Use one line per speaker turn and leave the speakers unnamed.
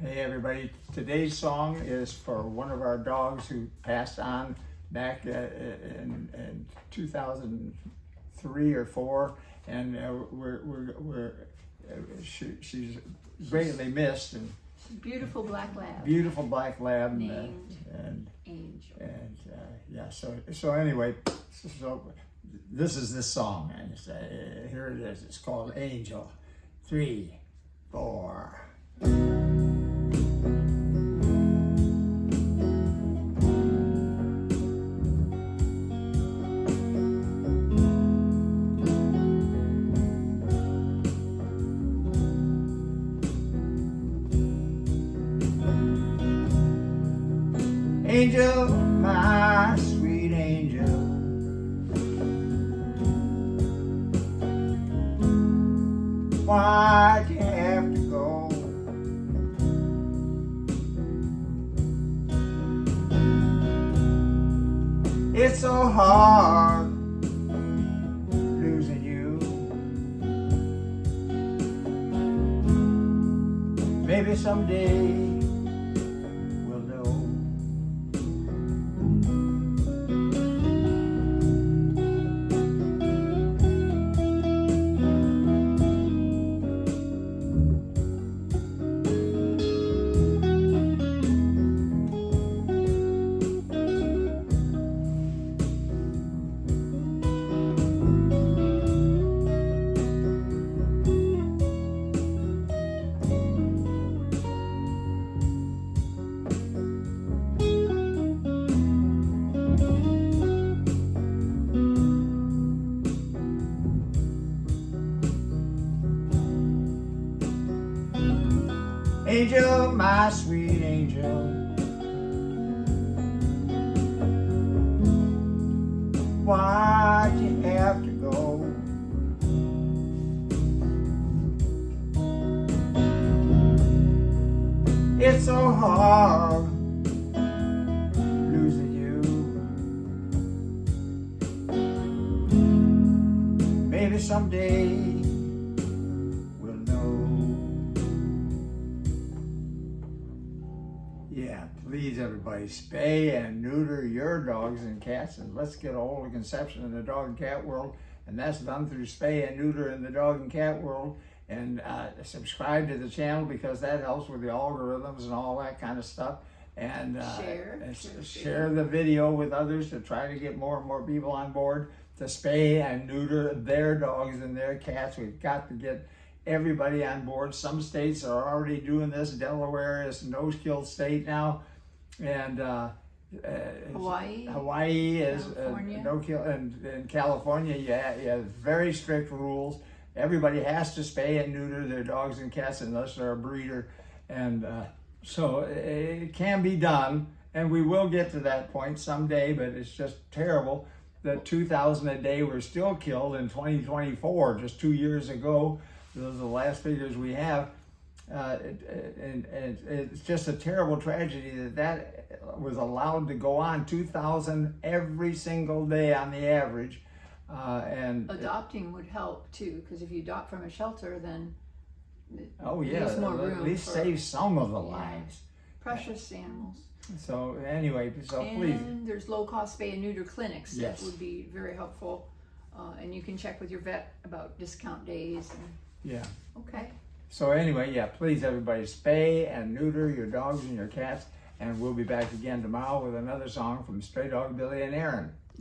Hey everybody, today's song is for one of our dogs who passed on back in 2003 or 4, and she's greatly missed. And
beautiful black lab.
Beautiful black lab.
Named
and
Angel.
And yeah, so anyway, so this is this song, and it's, here it is. It's called Angel. 3, 4. Angel, my sweet angel, why'd you have to go? It's so hard losing you. Maybe someday we'll know. Angel, my sweet angel, why'd you have to go? It's so hard losing you. Maybe someday we'll know. Yeah, please everybody, spay and neuter your dogs and cats, and let's get a hold of conception in the dog and cat world. And that's done through Spay and Neuter in the dog and cat world. And subscribe to the channel, because that helps with the algorithms and all that kind of stuff. And share the video with others to try to get more and more people on board to spay and neuter their dogs and their cats. We've got to get everybody on board. Some states are already doing this. Delaware is a no-kill state now, and Hawaii is no-kill, and in California you have very strict rules. Everybody has to spay and neuter their dogs and cats unless they're a breeder, and so it can be done, and we will get to that point someday. But it's just terrible that 2,000 a day were still killed in 2024, just 2 years ago. Those are the last figures we have. And it's just a terrible tragedy that was allowed to go on, 2,000 every single day on the average. And
adopting would help too, because if you adopt from a shelter, then
there's more room, at least save some of the lives.
Precious animals.
So anyway, please.
And there's low-cost spay and neuter clinics that
Yes.
would be very helpful, and you can check with your vet about discount days.
Yeah.
Okay.
So anyway, please everybody, spay and neuter your dogs and your cats, and we'll be back again tomorrow with another song from Straydog Billy and Aaron.